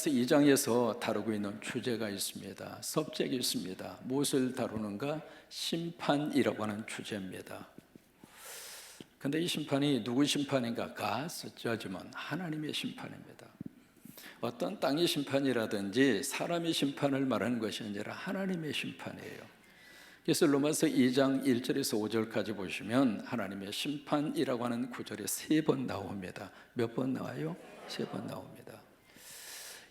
로마서 2장에서 다루고 있는 주제가 있습니다. 서브젝이 있습니다. 무엇을 다루는가? 심판이라고 하는 주제입니다. 근데 이 심판이 누구 심판인가? God's judgment, 하나님의 심판입니다. 어떤 땅의 심판이라든지 사람의 심판을 말하는 것이 아니라 하나님의 심판이에요. 그래서 로마서 2장 1절에서 5절까지 보시면 하나님의 심판이라고 하는 구절이 3번 나옵니다. 몇 번 나와요? 3번 나옵니다.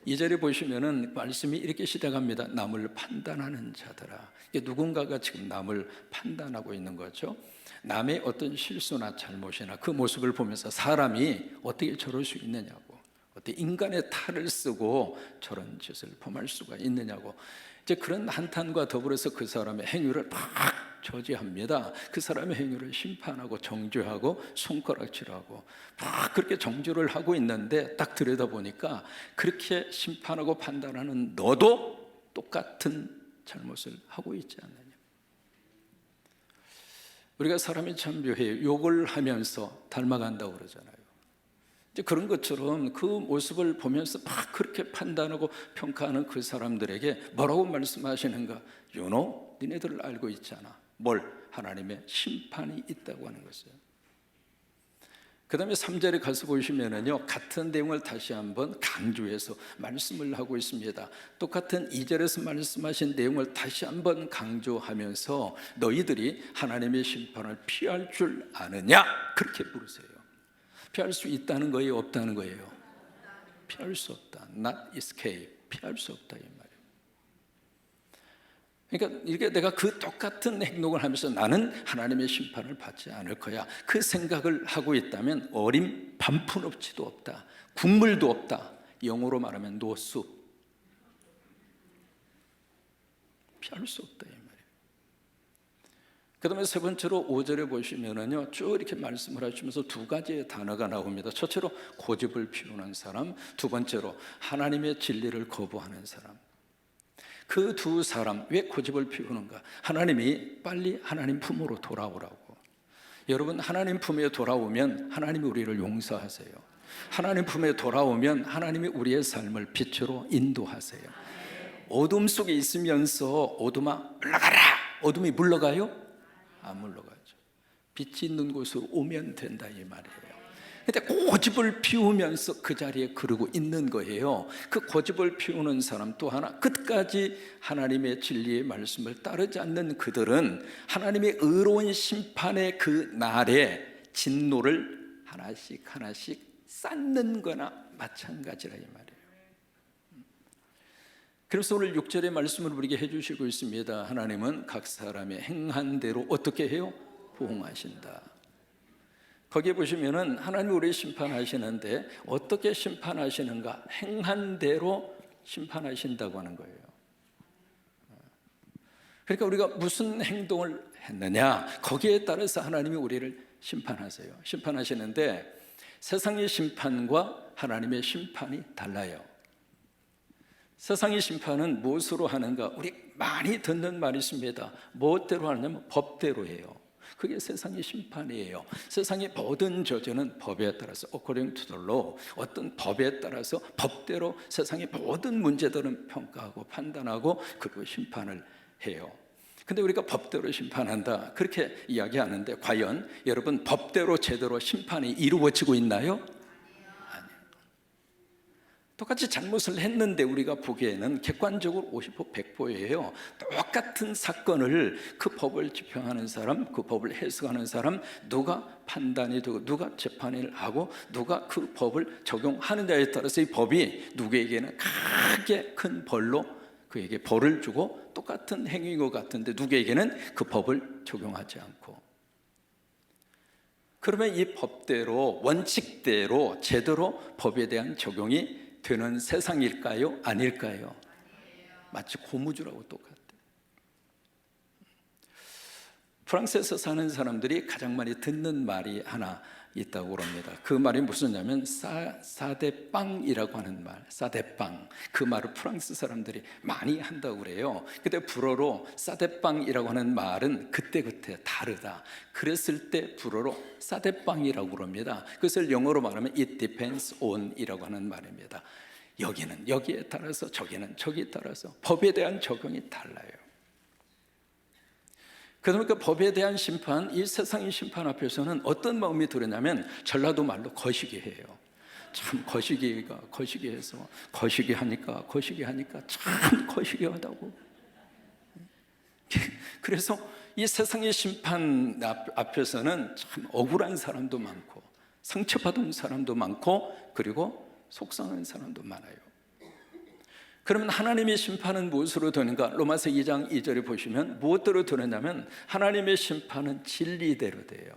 2절에 보시면은 말씀이 이렇게 시작합니다. 남을 판단하는 자들아. 누군가가 지금 남을 판단하고 있는 거죠. 남의 어떤 실수나 잘못이나 그 모습을 보면서 사람이 어떻게 저럴 수 있느냐고, 어떻게 인간의 탈을 쓰고 저런 짓을 범할 수가 있느냐고, 이제 그런 한탄과 더불어서 그 사람의 행위를 막 저지합니다. 그 사람의 행위를 심판하고 정죄하고 손가락질하고 막 그렇게 정죄를 하고 있는데, 딱 들여다보니까 그렇게 심판하고 판단하는 너도 똑같은 잘못을 하고 있지 않느냐. 우리가 사람이 참 묘해요. 욕을 하면서 닮아간다고 그러잖아요. 이제 그런 것처럼 그 모습을 보면서 막 그렇게 판단하고 평가하는 그 사람들에게 뭐라고 말씀하시는가? You know, 니네들 알고 있잖아. 뭘? 하나님의 심판이 있다고 하는 것이에요. 그 다음에 3절에 가서 보시면은요, 같은 내용을 다시 한번 강조해서 말씀을 하고 있습니다. 똑같은 2절에서 말씀하신 내용을 다시 한번 강조하면서 너희들이 하나님의 심판을 피할 줄 아느냐? 그렇게 물으세요. 피할 수 있다는 거예요? 없다는 거예요? 피할 수 없다. Not escape. 피할 수 없다 이 말이에요. 그러니까 이게 내가 그 똑같은 행동을 하면서 나는 하나님의 심판을 받지 않을 거야, 그 생각을 하고 있다면 어림 반푼업치도 없다, 국물도 없다. 영어로 말하면 노수. 피할 수 없다 이 말이에요. 그 다음에 세 번째로 5절에 보시면은요, 쭉 이렇게 말씀을 하시면서 두 가지의 단어가 나옵니다. 첫째로 고집을 피우는 사람, 두 번째로 하나님의 진리를 거부하는 사람. 그 두 사람, 왜 고집을 피우는가? 하나님이 빨리 하나님 품으로 돌아오라고. 여러분, 하나님 품에 돌아오면 하나님이 우리를 용서하세요. 하나님 품에 돌아오면 하나님이 우리의 삶을 빛으로 인도하세요. 어둠 속에 있으면서 어둠아 물러가라, 어둠이 물러가요? 안 물러가죠. 빛이 있는 곳으로 오면 된다 이 말이에요. 근데 고집을 피우면서 그 자리에 그러고 있는 거예요. 그 고집을 피우는 사람 또 하나, 끝까지 하나님의 진리의 말씀을 따르지 않는 그들은 하나님의 의로운 심판의 그 날에 진노를 하나씩 하나씩 쌓는 거나 마찬가지라 이 말이에요. 그래서 오늘 6절의 말씀을 우리에게 해주시고 있습니다. 하나님은 각 사람의 행한 대로 어떻게 해요? 보응하신다. 거기에 보시면은 하나님이 우리를 심판하시는데 어떻게 심판하시는가? 행한 대로 심판하신다고 하는 거예요. 그러니까 우리가 무슨 행동을 했느냐, 거기에 따라서 하나님이 우리를 심판하세요. 심판하시는데 세상의 심판과 하나님의 심판이 달라요. 세상의 심판은 무엇으로 하는가? 우리 많이 듣는 말이 있습니다. 무엇대로 하느냐면 법대로 해요. 그게 세상의 심판이에요. 세상의 모든 저주는 법에 따라서 according to the law, 어떤 법에 따라서 법대로 세상의 모든 문제들은 평가하고 판단하고 그리고 심판을 해요. 근데 우리가 법대로 심판한다 그렇게 이야기하는데 과연 여러분 법대로 제대로 심판이 이루어지고 있나요? 똑같이 잘못을 했는데 우리가 보기에는 객관적으로 50% 100%예요. 똑같은 사건을 그 법을 집행하는 사람, 그 법을 해석하는 사람, 누가 판단이 되고 누가 재판을 하고 누가 그 법을 적용하느냐에 따라서 이 법이 누구에게는 크게 큰 벌로 그에게 벌을 주고 똑같은 행위인 것 같은데 누구에게는 그 법을 적용하지 않고, 그러면 이 법대로 원칙대로 제대로 법에 대한 적용이 되는 세상일까요? 아닐까요? 마치 고무줄하고 똑같아요. 프랑스에서 사는 사람들이 가장 많이 듣는 말이 하나 있다고 그럽니다. 그 말이 무슨냐면 사대빵이라고 하는 말, 사대빵. 그 말을 프랑스 사람들이 많이 한다고 그래요. 근데 불어로 사대빵이라고 하는 말은 그때그때 다르다. 그랬을 때 불어로 사대빵이라고 그럽니다. 그것을 영어로 말하면 it depends on 이라고 하는 말입니다. 여기는 여기에 따라서, 저기는 저기에 따라서 법에 대한 적용이 달라요. 그러니까 법에 대한 심판, 이 세상의 심판 앞에서는 어떤 마음이 들었냐면 전라도 말로 거시기해요. 참 거시기해서 거시기하니까 참 거시기하다고. 그래서 이 세상의 심판 앞에서는 참 억울한 사람도 많고 상처받은 사람도 많고 그리고 속상한 사람도 많아요. 그러면 하나님의 심판은 무엇으로 되는가? 로마서 2장 2절에 보시면 무엇대로 되느냐면 하나님의 심판은 진리대로 돼요.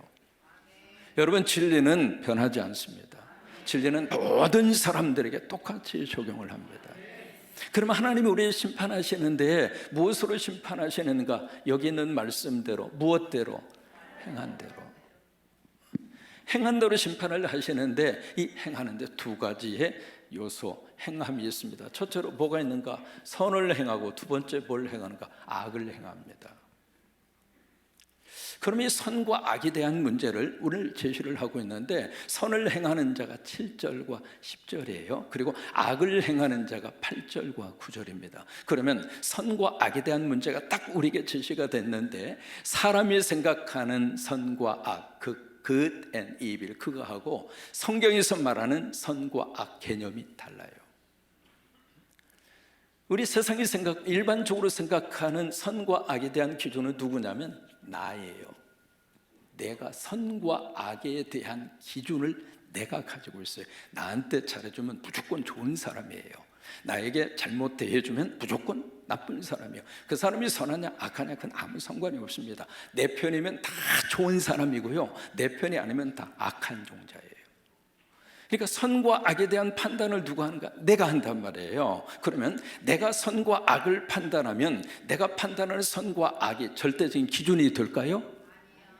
여러분, 진리는 변하지 않습니다. 진리는 모든 사람들에게 똑같이 적용을 합니다. 그러면 하나님이 우리를 심판하시는데 무엇으로 심판하시는가? 여기 있는 말씀대로, 무엇대로? 행한 대로 심판을 하시는데, 이 행하는데 두 가지의 요소, 행함이 있습니다. 첫째로 뭐가 있는가? 선을 행하고, 두 번째 뭘 행하는가? 악을 행합니다. 그럼 이 선과 악에 대한 문제를 오늘 제시를 하고 있는데, 선을 행하는 자가 7절과 10절이에요. 그리고 악을 행하는 자가 8절과 9절입니다. 그러면 선과 악에 대한 문제가 딱 우리에게 제시가 됐는데, 사람이 생각하는 선과 악, good and evil, 그거하고 성경에서 말하는 선과 악 개념이 달라요. 우리 세상이 일반적으로 생각하는 선과 악에 대한 기준은 누구냐면 나예요. 내가 선과 악에 대한 기준을 내가 가지고 있어요. 나한테 잘해주면 무조건 좋은 사람이에요. 나에게 잘못 대해주면 무조건 나쁜 사람이에요. 그 사람이 선하냐 악하냐 그건 아무 상관이 없습니다. 내 편이면 다 좋은 사람이고요, 내 편이 아니면 다 악한 종자예요. 그러니까 선과 악에 대한 판단을 누가 하는가? 내가 한단 말이에요. 그러면 내가 선과 악을 판단하면 내가 판단하는 선과 악이 절대적인 기준이 될까요?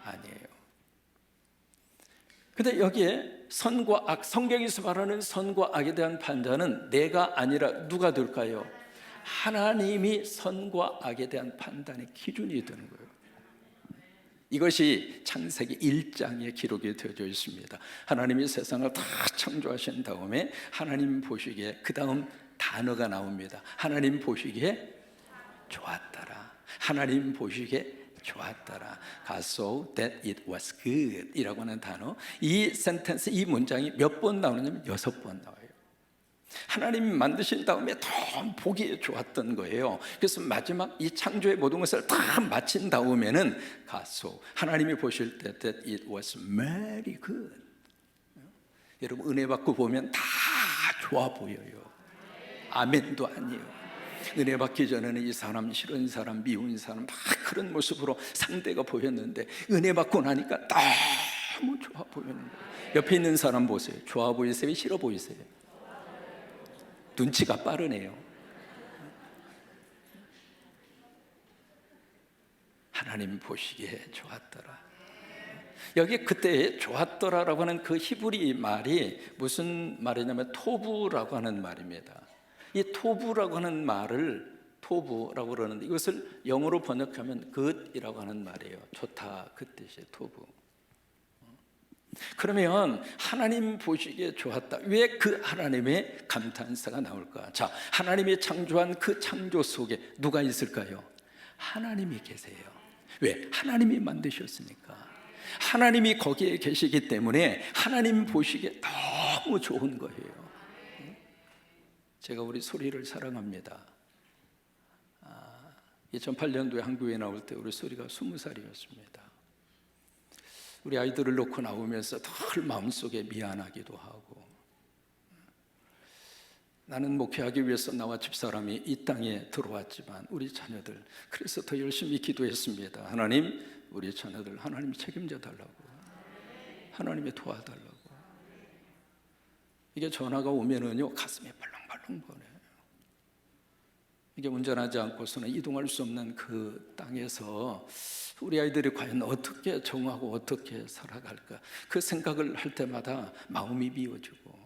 아니에요. 근데 여기에 선과 악, 성경에서 말하는 선과 악에 대한 판단은 내가 아니라 누가 될까요? 하나님이 선과 악에 대한 판단의 기준이 되는 거예요. 이것이 창세기 1장에 기록이 되어져 있습니다. 하나님이 세상을 다 창조하신 다음에 하나님 보시기에 그 다음 단어가 나옵니다. 하나님 보시기에 좋았더라. 하나님 보시기에 좋았더라. God saw that it was good 이라고 하는 단어, 이 센텐스, 이 문장이 몇 번 나오냐면 6번 나와요. 하나님이 만드신 다음에 더 보기에 좋았던 거예요. 그래서 마지막 이 창조의 모든 것을 다 마친 다음에는 God saw, 하나님이 보실 때 that it was very good. 여러분, 은혜 받고 보면 다 좋아 보여요. 아멘도 아니에요. 은혜 받기 전에는 이 사람 싫은 사람, 미운 사람 다 그런 모습으로 상대가 보였는데 은혜 받고 나니까 너무 좋아 보이는 거예요. 옆에 있는 사람 보세요. 좋아 보이세요? 싫어 보이세요? 눈치가 빠르네요. 하나님 보시기에 좋았더라. 여기 그때 좋았더라라고 하는 그 히브리 말이 무슨 말이냐면 토부라고 하는 말입니다. 이 토부라고 하는 말을 토부라고 그러는데 이것을 영어로 번역하면 good이라고 하는 말이에요. 좋다, 그 뜻이에요. 토부. 그러면 하나님 보시기에 좋았다. 왜 그 하나님의 감탄사가 나올까? 자, 하나님이 창조한 그 창조 속에 누가 있을까요? 하나님이 계세요. 왜? 하나님이 만드셨으니까. 하나님이 거기에 계시기 때문에 하나님 보시기에 너무 좋은 거예요. 제가 우리 소리를 사랑합니다. 2008년도에 한국에 나올 때 우리 소리가 20살이었습니다. 우리 아이들을 놓고 나오면서 늘 마음속에 미안하기도 하고, 나는 목회하기 위해서 나와 집사람이 이 땅에 들어왔지만 우리 자녀들, 그래서 더 열심히 기도했습니다. 하나님, 우리 자녀들 하나님이 책임져 달라고, 하나님이 도와달라고. 이게 전화가 오면은요 가슴이 벌렁벌렁 거려요. 이게 운전하지 않고서는 이동할 수 없는 그 땅에서 우리 아이들이 과연 어떻게 정하고 어떻게 살아갈까, 그 생각을 할 때마다 마음이 미워지고,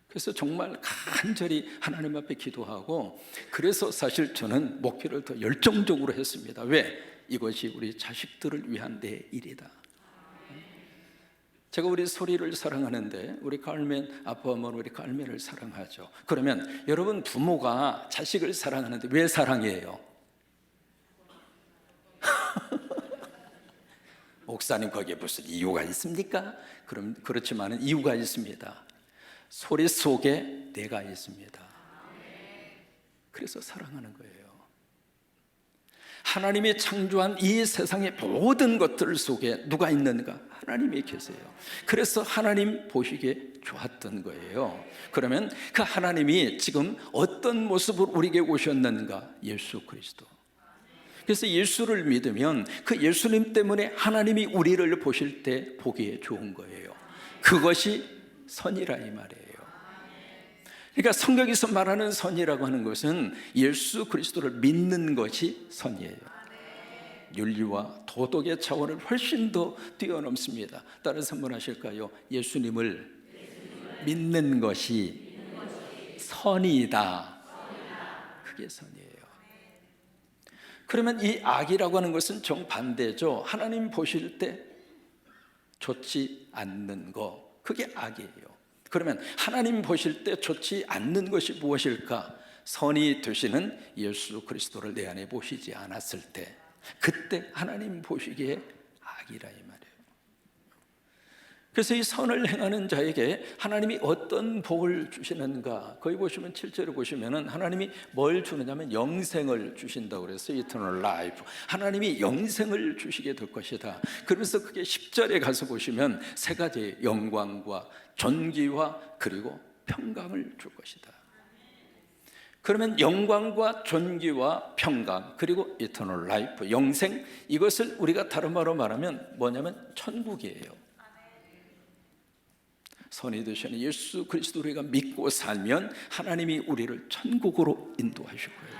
그래서 정말 간절히 하나님 앞에 기도하고, 그래서 사실 저는 목회를 더 열정적으로 했습니다. 왜? 이것이 우리 자식들을 위한 내 일이다. 제가 우리 소리를 사랑하는데 우리 칼멘 아빠는 우리 칼멘을 사랑하죠. 그러면 여러분 부모가 자식을 사랑하는데 왜 사랑해요? 목사님 거기에 무슨 이유가 있습니까? 그렇지만 이유가 있습니다. 소리 속에 내가 있습니다. 그래서 사랑하는 거예요. 하나님이 창조한 이 세상의 모든 것들 속에 누가 있는가? 하나님이 계세요. 그래서 하나님 보시기에 좋았던 거예요. 그러면 그 하나님이 지금 어떤 모습으로 우리에게 오셨는가? 예수 그리스도. 그래서 예수를 믿으면 그 예수님 때문에 하나님이 우리를 보실 때 보기에 좋은 거예요. 그것이 선이라 이 말이에요. 그러니까 성경에서 말하는 선이라고 하는 것은 예수 그리스도를 믿는 것이 선이에요. 윤리와 도덕의 차원을 훨씬 더 뛰어넘습니다. 따라서 한번 하실까요? 예수님을 믿는 것이 선이다. 그게 선이에요. 그러면 이 악이라고 하는 것은 정반대죠. 하나님 보실 때 좋지 않는 거, 그게 악이에요. 그러면 하나님 보실 때 좋지 않는 것이 무엇일까? 선이 되시는 예수 그리스도를 내 안에 보시지 않았을 때, 그때 하나님 보시기에 악이라 이 말이에요. 그래서 이 선을 행하는 자에게 하나님이 어떤 복을 주시는가? 거기 보시면 7절에 보시면은 하나님이 뭘 주느냐면 영생을 주신다고 그랬어요. Eternal life. 하나님이 영생을 주시게 될 것이다. 그러면서 그게 10절에 가서 보시면 세 가지의 영광과 존귀와 그리고 평강을 줄 것이다. 그러면 영광과 존귀와 평강 그리고 Eternal life, 영생, 이것을 우리가 다른 말로 말하면 뭐냐면 천국이에요. 선이 되시는 예수 그리스도를 우리가 믿고 살면 하나님이 우리를 천국으로 인도하실 거예요.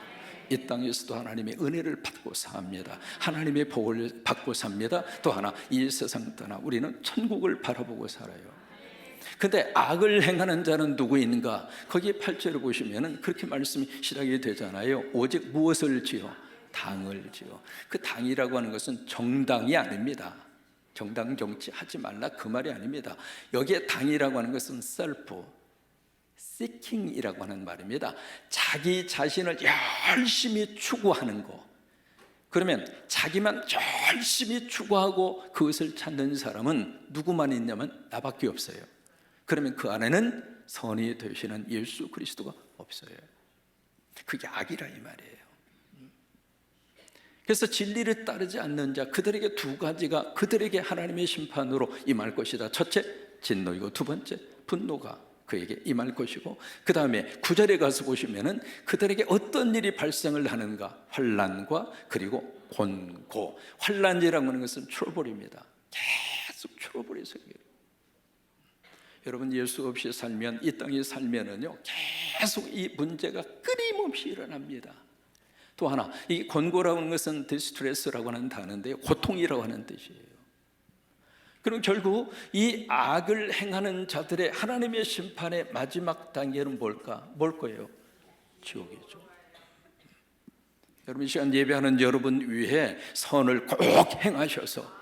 이 땅에서도 하나님의 은혜를 받고 삽니다. 하나님의 복을 받고 삽니다. 또 하나, 이 세상 떠나 우리는 천국을 바라보고 살아요. 근데 악을 행하는 자는 누구 있는가? 거기에 8절을 보시면 그렇게 말씀이 시작이 되잖아요. 오직 무엇을 지어? 당을 지어. 그 당이라고 하는 것은 정당이 아닙니다. 정당 정치 하지 말라 그 말이 아닙니다. 여기에 당이라고 하는 것은 self seeking이라고 하는 말입니다. 자기 자신을 열심히 추구하는 거. 그러면 자기만 열심히 추구하고 그것을 찾는 사람은 누구만 있냐면 나밖에 없어요. 그러면 그 안에는 선이 되시는 예수 그리스도가 없어요. 그게 악이라 이 말이에요. 그래서 진리를 따르지 않는 자, 그들에게 두 가지가 그들에게 하나님의 심판으로 임할 것이다. 첫째, 진노이고 두 번째, 분노가 그에게 임할 것이고, 그 다음에 9절에 가서 보시면은 그들에게 어떤 일이 발생을 하는가? 환난과 그리고 곤고. 환난이라고 하는 것은 트러블입니다. 계속 트러블이 생겨요. 여러분, 예수 없이 살면, 이 땅에 살면은요 계속 이 문제가 끊임없이 일어납니다. 또 하나, 이 곤고라고 하는 것은 디스트레스라고 하는 단어인데요, 고통이라고 하는 뜻이에요. 그럼 결국 이 악을 행하는 자들의 하나님의 심판의 마지막 단계는 뭘까? 뭘 거예요? 지옥이죠. 여러분, 이 시간 예배하는 여러분 위해 선을 꼭 행하셔서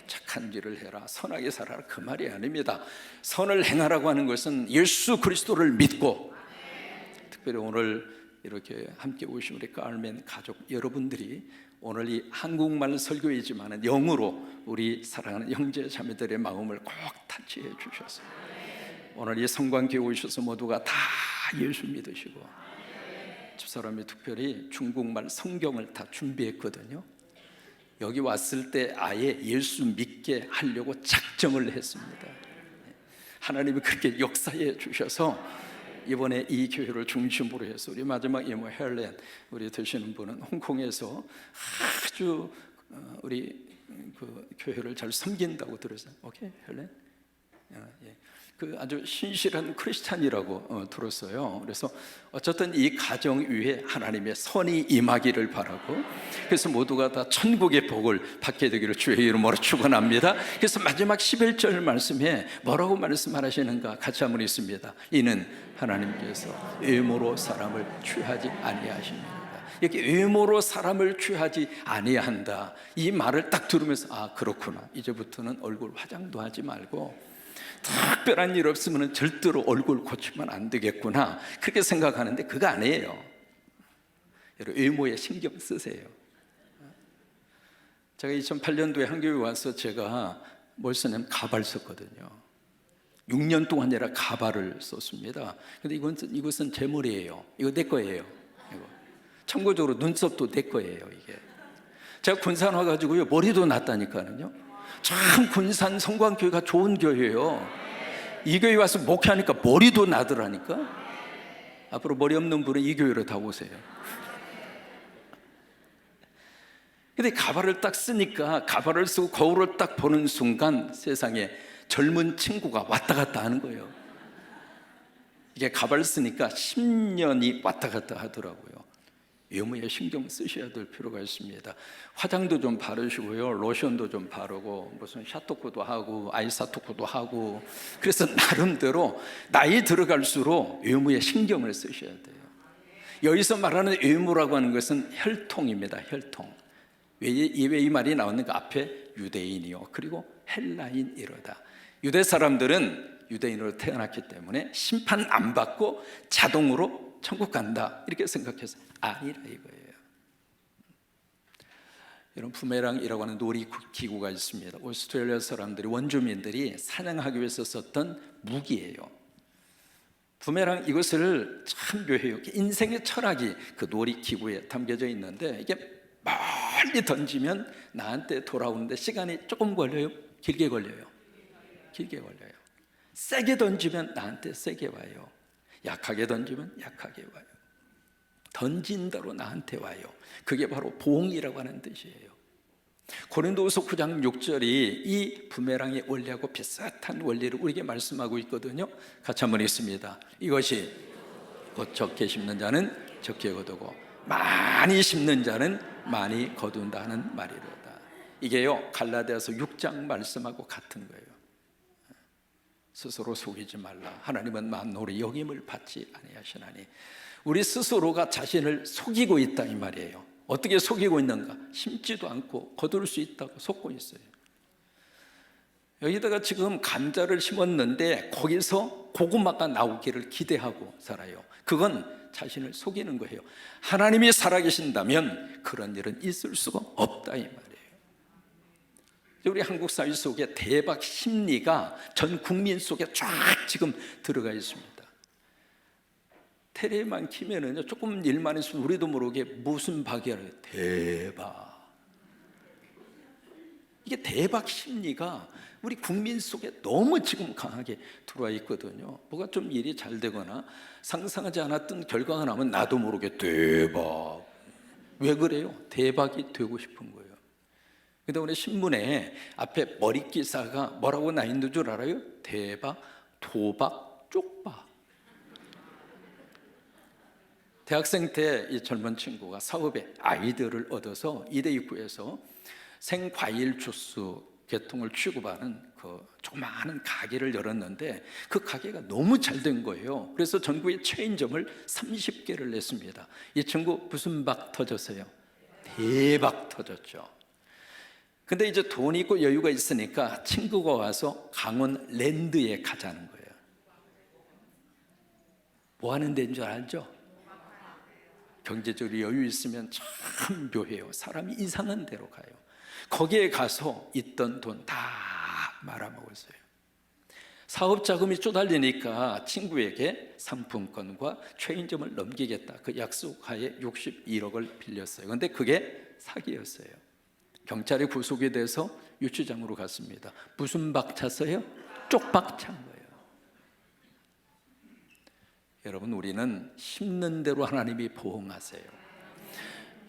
착한 일을 해라, 선하게 살아라, 그 말이 아닙니다. 선을 행하라고 하는 것은 예수 그리스도를 믿고, 특별히 오늘 이렇게 함께 오신 우리 칼멘 가족 여러분들이 오늘 이 한국말 설교이지만 영으로 우리 사랑하는 형제 자매들의 마음을 꼭 타치해 주셔서 오늘 이 성관교회 오셔서 모두가 다 예수 믿으시고, 집사람이 특별히 중국말 성경을 다 준비했거든요. 여기 왔을 때 아예 예수 믿게 하려고 작정을 했습니다. 하나님이 그렇게 역사해 주셔서 이번에 이 교회를 중심으로 해서 우리 마지막 이모 헬렌, 우리 되시는 분은 홍콩에서 아주 우리 그 교회를 잘 섬긴다고 들었어요. 오케이, 헬렌? 예. 그 아주 신실한 크리스찬이라고 들었어요. 그래서 어쨌든 이 가정 위에 하나님의 선이 임하기를 바라고, 그래서 모두가 다 천국의 복을 받게 되기를 주의 이름으로 축원합니다. 그래서 마지막 11절 말씀에 뭐라고 말씀하시는가 같이 한번 읽습니다. 이는 하나님께서 의무로 사람을 취하지 아니하십니다. 이렇게 외모로 사람을 취하지 아니한다. 이 말을 딱 들으면서 아, 그렇구나. 이제부터는 얼굴 화장도 하지 말고 특별한 일 없으면 절대로 얼굴 고치면 안 되겠구나. 그렇게 생각하는데 그거 아니에요. 여러분, 외모에 신경 쓰세요. 제가 2008년도에 한교회 와서 제가 뭘 썼냐면 가발 썼거든요. 6년 동안 내가 가발을 썼습니다. 근데 이것은 제 머리예요. 이거 내 거예요. 이거. 참고적으로 눈썹도 내 거예요. 이게 제가 군산 와가지고요 머리도 났다니까요. 참 군산 성광교회가 좋은 교회예요. 이 교회 와서 목회하니까 머리도 나더라니까. 앞으로 머리 없는 분은 이 교회로 다 오세요. 근데 가발을 딱 쓰니까 가발을 쓰고 거울을 딱 보는 순간 세상에 젊은 친구가 왔다 갔다 하는 거예요. 이게 가발 쓰니까 10년이 왔다 갔다 하더라고요. 외모에 신경 쓰셔야 될 필요가 있습니다. 화장도 좀 바르시고요, 로션도 좀 바르고 무슨 샤토크도 하고 아이사토크도 하고, 그래서 나름대로 나이 들어갈수록 외모에 신경을 쓰셔야 돼요. 여기서 말하는 외모라고 하는 것은 혈통입니다. 혈통. 왜 이 말이 나오는가? 앞에 유대인이요 그리고 헬라인이로다. 유대 사람들은 유대인으로 태어났기 때문에 심판 안 받고 자동으로 천국 간다 이렇게 생각해서 아니라 이거예요. 여러분, 부메랑이라고 하는 놀이기구가 있습니다. 오스트레일리아 사람들이, 원주민들이 사냥하기 위해서 썼던 무기예요. 부메랑, 이것을 참 묘해요. 인생의 철학이 그 놀이기구에 담겨져 있는데, 이게 멀리 던지면 나한테 돌아오는데 시간이 조금 걸려요? 길게 걸려요? 길게 걸려요. 세게 던지면 나한테 세게 와요. 약하게 던지면 약하게 와요. 던진 대로 나한테 와요. 그게 바로 봉이라고 하는 뜻이에요. 고린도후서 9장 6절이 이 부메랑의 원리하고 비슷한 원리를 우리에게 말씀하고 있거든요. 같이 한번 읽습니다. 이것이 곧 적게 심는 자는 적게 거두고 많이 심는 자는 많이 거둔다는 말이로다. 이게요 갈라디아서 6장 말씀하고 같은 거예요. 스스로 속이지 말라. 하나님은 만노로 여김을 받지 아니하시나니. 우리 스스로가 자신을 속이고 있다 이 말이에요. 어떻게 속이고 있는가? 심지도 않고 거둘 수 있다고 속고 있어요. 여기다가 지금 감자를 심었는데 거기서 고구마가 나오기를 기대하고 살아요. 그건 자신을 속이는 거예요. 하나님이 살아계신다면 그런 일은 있을 수가 없다 이 말이에요. 우리 한국 사회 속에 대박 심리가 전 국민 속에 쫙 지금 들어가 있습니다. 테레비만 키면은요 조금 일만 있으면 우리도 모르게 무슨 박이야 대박. 이게 대박 심리가 우리 국민 속에 너무 지금 강하게 들어와 있거든요. 뭐가 좀 일이 잘 되거나 상상하지 않았던 결과가 나면 나도 모르게 대박. 왜 그래요? 대박이 되고 싶은 거예요. 근데 오늘 신문에 앞에 머리 기사가 뭐라고 나 있는 줄 알아요? 대박, 도박, 쪽박. 대학생 때 이 젊은 친구가 사업에 아이디어를 얻어서 이대 입구에서 생과일 주스 계통을 취급하는 그 조그마한 가게를 열었는데 그 가게가 너무 잘 된 거예요. 그래서 전국에 체인점을 30개를 냈습니다. 이 친구 무슨 박 터졌어요? 대박 터졌죠. 근데 이제 돈이 있고 여유가 있으니까 친구가 와서 강원 랜드에 가자는 거예요. 뭐 하는 데인 줄 알죠? 경제적으로 여유 있으면 참 묘해요. 사람이 이상한 데로 가요. 거기에 가서 있던 돈 다 말아먹었어요. 사업 자금이 쪼달리니까 친구에게 상품권과 체인점을 넘기겠다 그 약속하에 61억을 빌렸어요. 그런데 그게 사기였어요. 경찰에 구속이 돼서 유치장으로 갔습니다. 무슨 박 찼어요? 쪽박 찬 거예요. 여러분, 우리는 심는 대로 하나님이 보응하세요.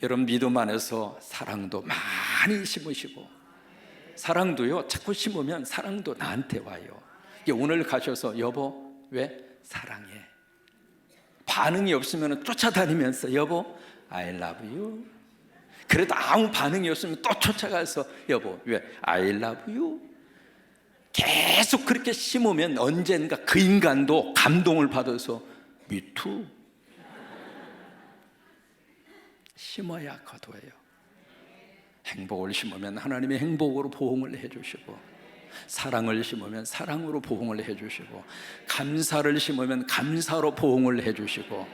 여러분, 믿음 안에서 사랑도 많이 심으시고, 사랑도요 자꾸 심으면 사랑도 나한테 와요. 오늘 가셔서 여보 왜 사랑해? 반응이 없으면 쫓아다니면서 여보 I love you. 그래도 아무 반응이 없으면 또 쫓아가서 여보 왜 I love you. 계속 그렇게 심으면 언젠가 그 인간도 감동을 받아서 Me too. 심어야 거두어요. 행복을 심으면 하나님이 행복으로 보응을 해주시고, 사랑을 심으면 사랑으로 보응을 해주시고, 감사를 심으면 감사로 보응을 해주시고,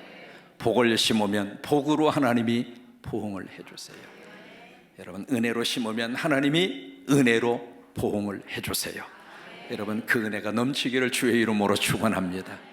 복을 심으면 복으로 하나님이 보응을 해주세요. 여러분, 은혜로 심으면 하나님이 은혜로 보응을 해주세요. 여러분, 그 은혜가 넘치기를 주의 이름으로 축원합니다.